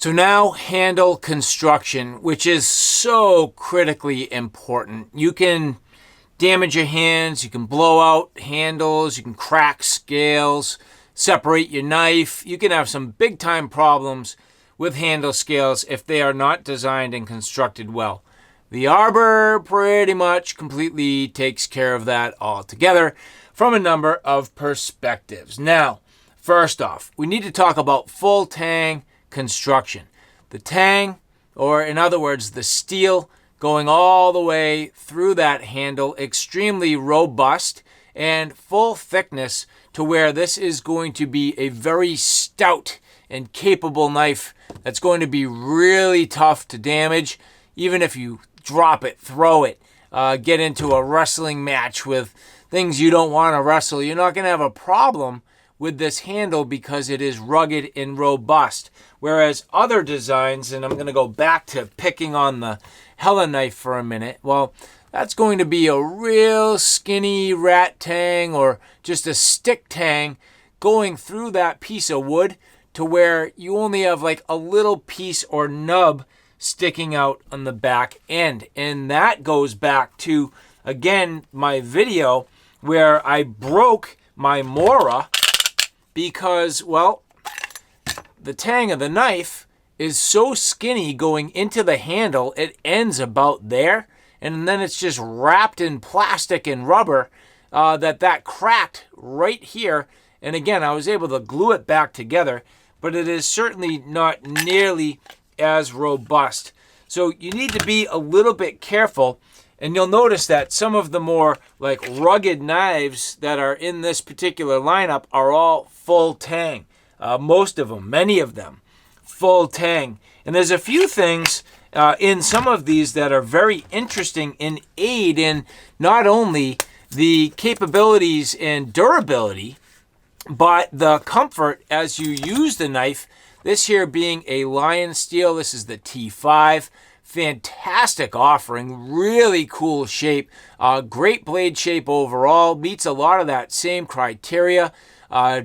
So now handle construction, which is so critically important. You can damage your hands, you can blow out handles, you can crack scales, separate your knife. You can have some big time problems with handle scales if they are not designed and constructed well. The arbor pretty much completely takes care of that altogether from a number of perspectives. Now, first off, we need to talk about full tang construction. The tang, or in other words, the steel going all the way through that handle, extremely robust and full thickness to where this is going to be a very stout and capable knife that's going to be really tough to damage, even if you drop it, throw it, get into a wrestling match with things you don't want to wrestle. You're not going to have a problem with this handle because it is rugged and robust. Whereas other designs, and I'm going to go back to picking on the Hella knife for a minute, well, that's going to be a real skinny rat tang or just a stick tang going through that piece of wood to where you only have like a little piece or nub sticking out on the back end. And that goes back to, again, my video where I broke my Mora because, well, the tang of the knife is so skinny going into the handle, it ends about there, and then it's just wrapped in plastic and rubber that cracked right here. And again, I was able to glue it back together, but it is certainly not nearly as robust. So you need to be a little bit careful. And you'll notice that some of the more like rugged knives that are in this particular lineup are all full tang. Most of them, many of them, full tang. And there's a few things in some of these that are very interesting and aid in not only the capabilities and durability, but the comfort as you use the knife. This here being a Lion steel, this is the T5. Fantastic offering, really cool shape, great blade shape overall, meets a lot of that same criteria.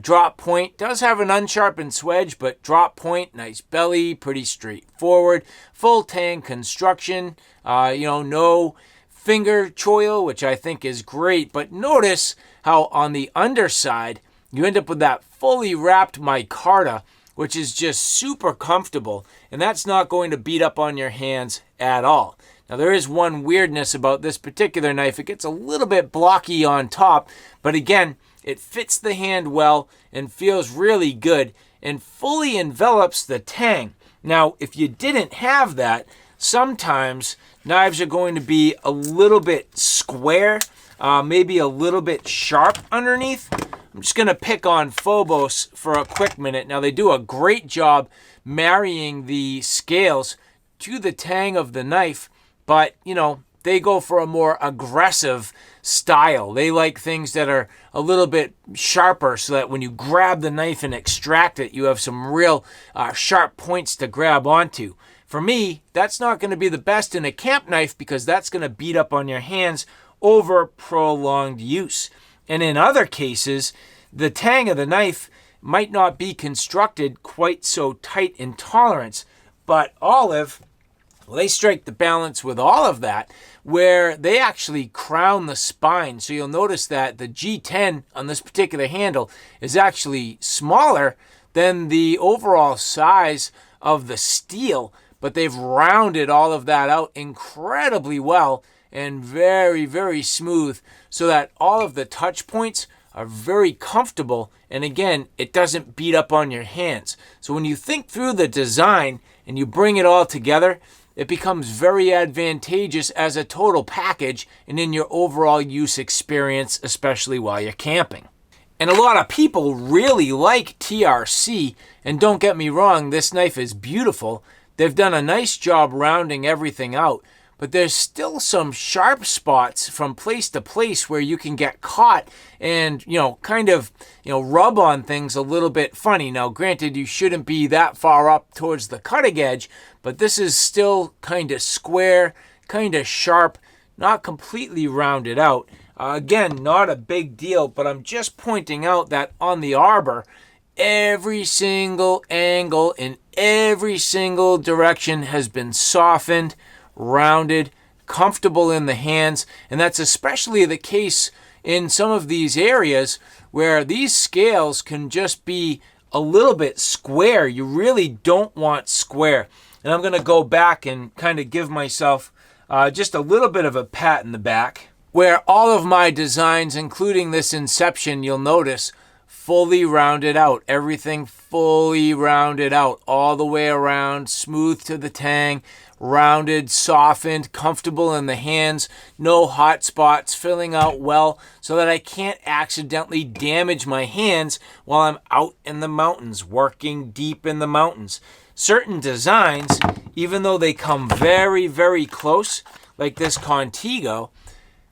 Drop point does have an unsharpened swedge, but drop point, nice belly, pretty straightforward. Full tang construction, no finger choil, which I think is great. But notice how on the underside, you end up with that fully wrapped micarta, which is just super comfortable, and that's not going to beat up on your hands at all. Now, there is one weirdness about this particular knife. It gets a little bit blocky on top, but again, it fits the hand well and feels really good and fully envelops the tang. Now, if you didn't have that, sometimes knives are going to be a little bit square, maybe a little bit sharp underneath. I'm just going to pick on Phobos for a quick minute. Now, they do a great job marrying the scales to the tang of the knife, but, they go for a more aggressive style. They like things that are a little bit sharper so that when you grab the knife and extract it, you have some real sharp points to grab onto. For me, that's not going to be the best in a camp knife because that's going to beat up on your hands over prolonged use. And in other cases, the tang of the knife might not be constructed quite so tight in tolerance, but Olive, well, they strike the balance with all of that, where they actually crown the spine. So you'll notice that the G10 on this particular handle is actually smaller than the overall size of the steel, but they've rounded all of that out incredibly well and very, very smooth so that all of the touch points are very comfortable. And again, it doesn't beat up on your hands. So when you think through the design and you bring it all together, it becomes very advantageous as a total package and in your overall use experience, especially while you're camping. And a lot of people really like TRC, and don't get me wrong, this knife is beautiful. They've done a nice job rounding everything out, but there's still some sharp spots from place to place where you can get caught and, rub on things a little bit funny. Now, granted, you shouldn't be that far up towards the cutting edge, but this is still kind of square, kind of sharp, not completely rounded out. Again, not a big deal, but I'm just pointing out that on the arbor, every single angle and every single direction has been softened, rounded, comfortable in the hands. And that's especially the case in some of these areas where these scales can just be a little bit square. You really don't want square. And I'm going to go back and kind of give myself just a little bit of a pat in the back, where all of my designs, including this inception, you'll notice, fully rounded out. Everything fully rounded out all the way around, smooth to the tang, rounded, softened, comfortable in the hands, no hot spots, filling out well so that I can't accidentally damage my hands while I'm out in the mountains, working deep in the mountains. Certain designs, even though they come very, very close, like this Contigo,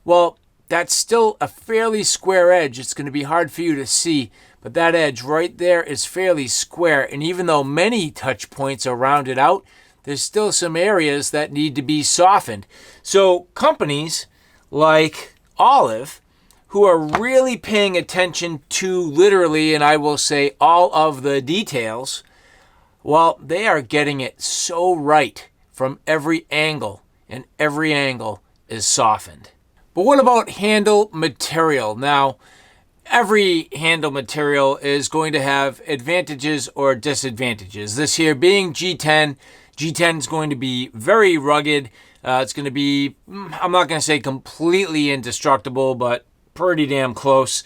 well, that's still a fairly square edge. It's going to be hard for you to see, but that edge right there is fairly square. And even though many touch points are rounded out, there's still some areas that need to be softened. So companies like Olive, who are really paying attention to literally, and I will say all of the details, well, they are getting it so right from every angle, and every angle is softened. But what about handle material? Now, every handle material is going to have advantages or disadvantages. This here being G10, G10 is going to be very rugged. It's going to be, I'm not going to say completely indestructible, but pretty damn close.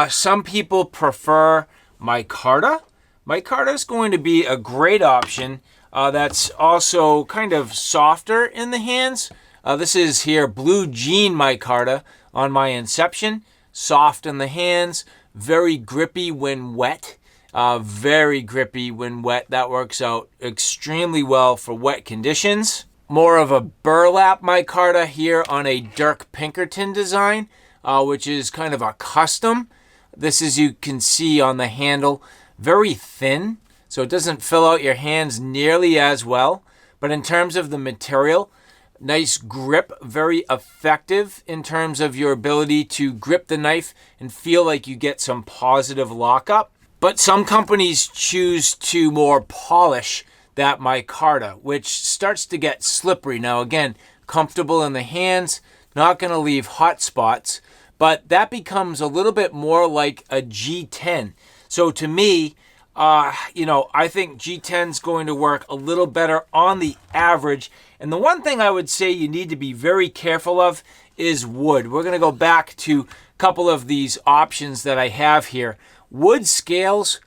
Some people prefer micarta. Micarta is going to be a great option that's also kind of softer in the hands. This is here blue jean micarta on my Inception. Soft in the hands, very grippy when wet. Very grippy when wet. That works out extremely well for wet conditions. More of a burlap micarta here on a Dirk Pinkerton design, which is kind of a custom. This, as you can see on the handle, very thin, so it doesn't fill out your hands nearly as well. But in terms of the material, nice grip, very effective in terms of your ability to grip the knife and feel like you get some positive lockup. But some companies choose to more polish that micarta, which starts to get slippery. Now again, comfortable in the hands, not going to leave hot spots, but that becomes a little bit more like a G10. So to me, I think G10 is going to work a little better on the average. And the one thing I would say you need to be very careful of is wood. We're going to go back to a couple of these options that I have here. Wood scales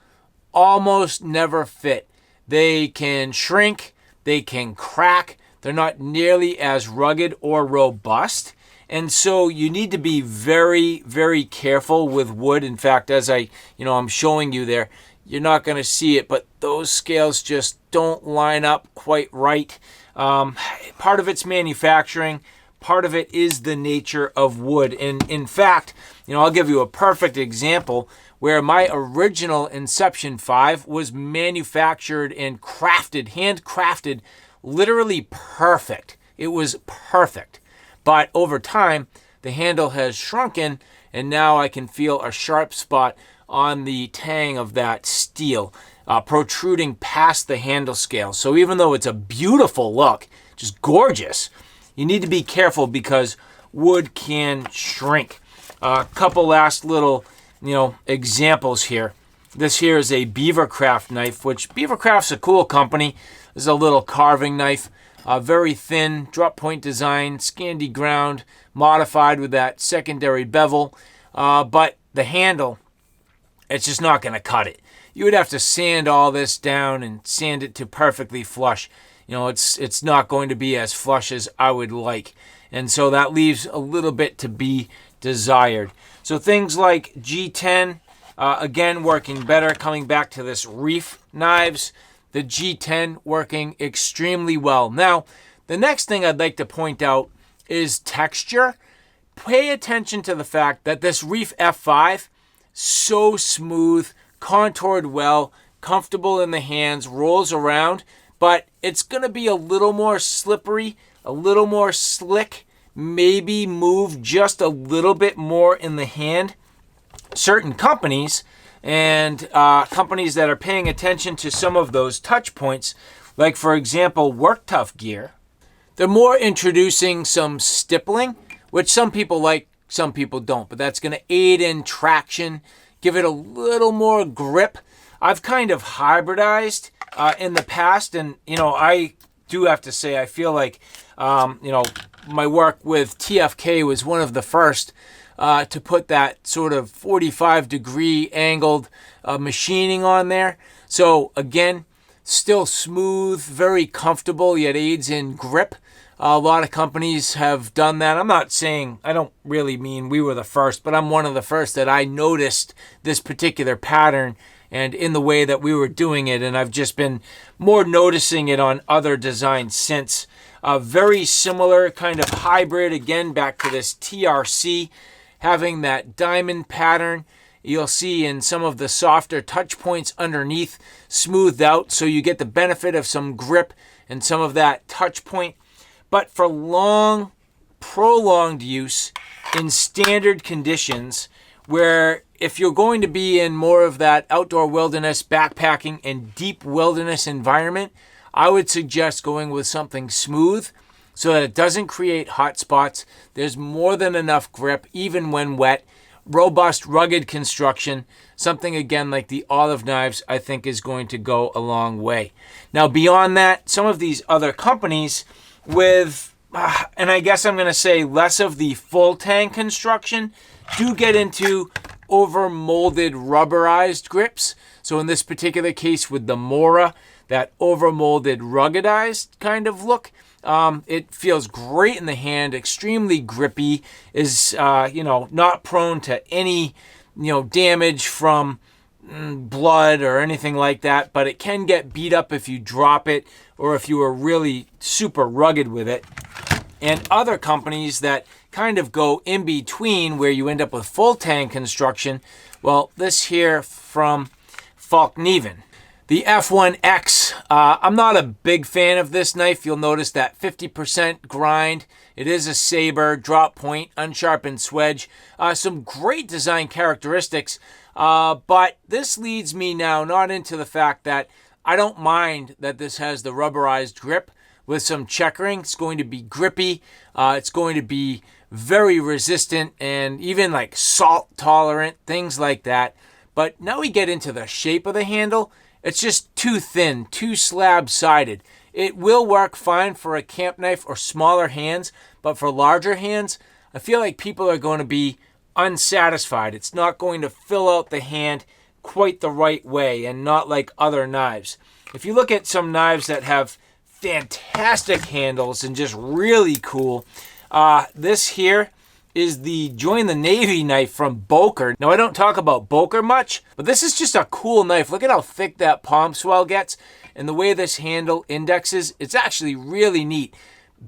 almost never fit. They can shrink, they can crack, they're not nearly as rugged or robust. And so you need to be very, very careful with wood. In fact, as I'm showing you there, you're not going to see it, but those scales just don't line up quite right. Part of it's manufacturing, part of it is the nature of wood. And in fact, I'll give you a perfect example where my original Inception 5 was manufactured and crafted, handcrafted, literally perfect. It was perfect. But over time, the handle has shrunken, and now I can feel a sharp spot on the tang of that steel protruding past the handle scale. So even though it's a beautiful look, just gorgeous, you need to be careful because wood can shrink. A couple last little, examples here. This here is a Beavercraft knife, which Beavercraft's a cool company. This is a little carving knife. Very thin, drop point design, Scandi ground, modified with that secondary bevel. But the handle, it's just not going to cut it. You would have to sand all this down and sand it to perfectly flush. It's not going to be as flush as I would like. And so that leaves a little bit to be desired. So things like G10, again, working better. Coming back to this reef knives, the G10 working extremely well. Now, the next thing I'd like to point out is texture. Pay attention to the fact that this Reef F5, so smooth, contoured well, comfortable in the hands, rolls around, but it's going to be a little more slippery, a little more slick, maybe move just a little bit more in the hand. Certain companies, and companies that are paying attention to some of those touch points, like for example, Work Tough gear, they're more introducing some stippling, which some people like, some people don't, but that's going to aid in traction, give it a little more grip. I've kind of hybridized in the past, and I do have to say I feel like my work with TFK was one of the first to put that sort of 45-degree angled machining on there. So again, still smooth, very comfortable, yet aids in grip. A lot of companies have done that. I'm not saying, I don't really mean we were the first, but I'm one of the first that I noticed this particular pattern and in the way that we were doing it. And I've just been more noticing it on other designs since. Very similar kind of hybrid, again, back to this TRC, having that diamond pattern. You'll see in some of the softer touch points underneath smoothed out, so you get the benefit of some grip and some of that touch point. But for long, prolonged use in standard conditions, where if you're going to be in more of that outdoor wilderness, backpacking, and deep wilderness environment, I would suggest going with something smooth so that it doesn't create hot spots. There's more than enough grip, even when wet. Robust, rugged construction, something again like the olive knives, I think is going to go a long way. Now, beyond that, some of these other companies with, and I guess I'm going to say less of the full tang construction, do get into over molded rubberized grips. So in this particular case with the Mora, that over molded ruggedized kind of look, it feels great in the hand, extremely grippy, is not prone to any damage from blood or anything like that, but it can get beat up if you drop it or if you are really super rugged with it. And other companies that kind of go in between where you end up with full tang construction, well, this here from Falkneven, the F1X. I'm not a big fan of this knife. You'll notice that 50% grind. It is a saber, drop point, unsharpened swedge. Some great design characteristics, but this leads me now not into the fact that I don't mind that this has the rubberized grip with some checkering. It's going to be grippy. It's going to be very resistant and even like salt tolerant, things like that. But now we get into the shape of the handle. It's just too thin, too slab-sided. It will work fine for a camp knife or smaller hands, but for larger hands, I feel like people are going to be unsatisfied. It's not going to fill out the hand quite the right way and not like other knives. If you look at some knives that have fantastic handles and just really cool, this here is the Join the Navy knife from Boker. Now, I don't talk about Boker much, but this is just a cool knife. Look at how thick that palm swell gets and the way this handle indexes. It's actually really neat.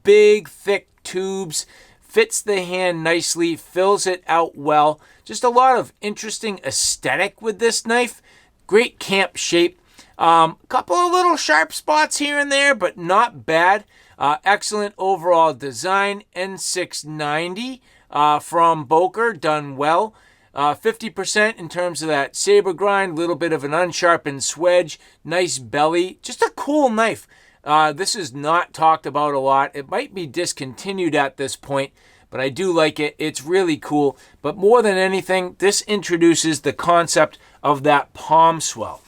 Big, thick tubes, fits the hand nicely, fills it out well. Just a lot of interesting aesthetic with this knife. Great camp shape. Couple of little sharp spots here and there, but not bad. Excellent overall design. N690. From Boker, done well. 50% in terms of that saber grind, little bit of an unsharpened swedge, nice belly, just a cool knife. This is not talked about a lot. It might be discontinued at this point, but I do like it. It's really cool. But more than anything, this introduces the concept of that palm swell.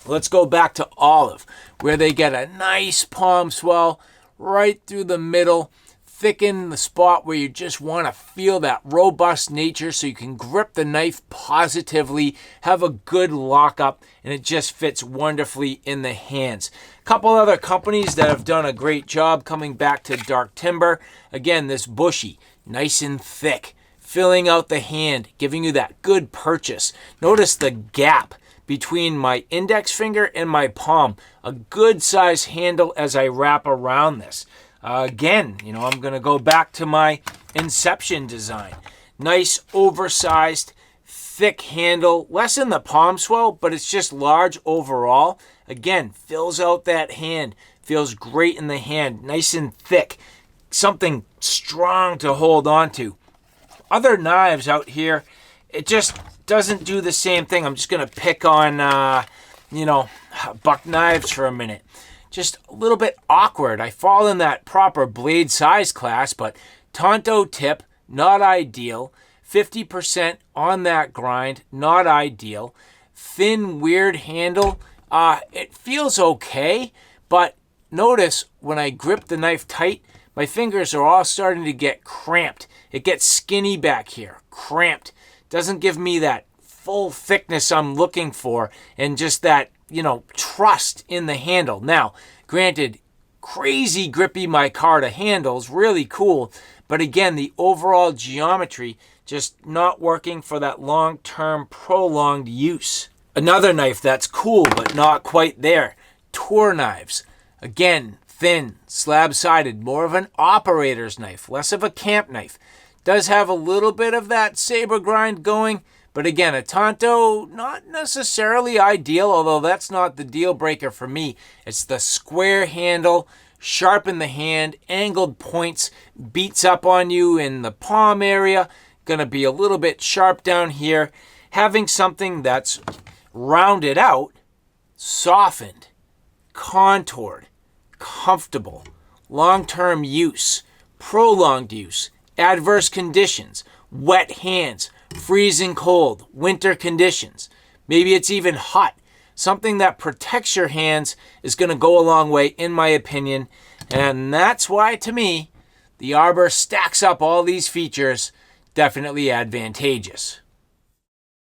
Let's go back to olive, where they get a nice palm swell right through the middle. Thicken the spot where you just want to feel that robust nature so you can grip the knife positively, have a good lockup, and it just fits wonderfully in the hands. A couple other companies that have done a great job coming back to dark timber. Again, this bushy, nice and thick, filling out the hand, giving you that good purchase. Notice the gap between my index finger and my palm. A good size handle as I wrap around this. Again, I'm going to go back to my Inception design. Nice, oversized, thick handle. Less in the palm swell, but it's just large overall. Again, fills out that hand. Feels great in the hand. Nice and thick. Something strong to hold on to. Other knives out here, it just doesn't do the same thing. I'm just going to pick on, buck knives for a minute. Just a little bit awkward. I fall in that proper blade size class, but Tonto tip, not ideal. 50% on that grind, not ideal. Thin, weird handle. It feels okay, but notice when I grip the knife tight, my fingers are all starting to get cramped. It gets skinny back here, cramped. Doesn't give me that full thickness I'm looking for and just that, trust in the handle. Now, granted, crazy grippy micarta handles, really cool, but again, the overall geometry just not working for that long-term, prolonged use. Another knife that's cool, but not quite there. Tour knives. Again, thin, slab-sided, more of an operator's knife, less of a camp knife. Does have a little bit of that saber grind going, but again, a Tonto, not necessarily ideal, although that's not the deal breaker for me. It's the square handle, sharp in the hand, angled points, beats up on you in the palm area, gonna be a little bit sharp down here. Having something that's rounded out, softened, contoured, comfortable, long-term use, prolonged use, adverse conditions, wet hands, freezing cold, winter conditions. Maybe it's even hot. Something that protects your hands is going to go a long way, in my opinion. And that's why, to me, the Arbor stacks up all these features, definitely advantageous.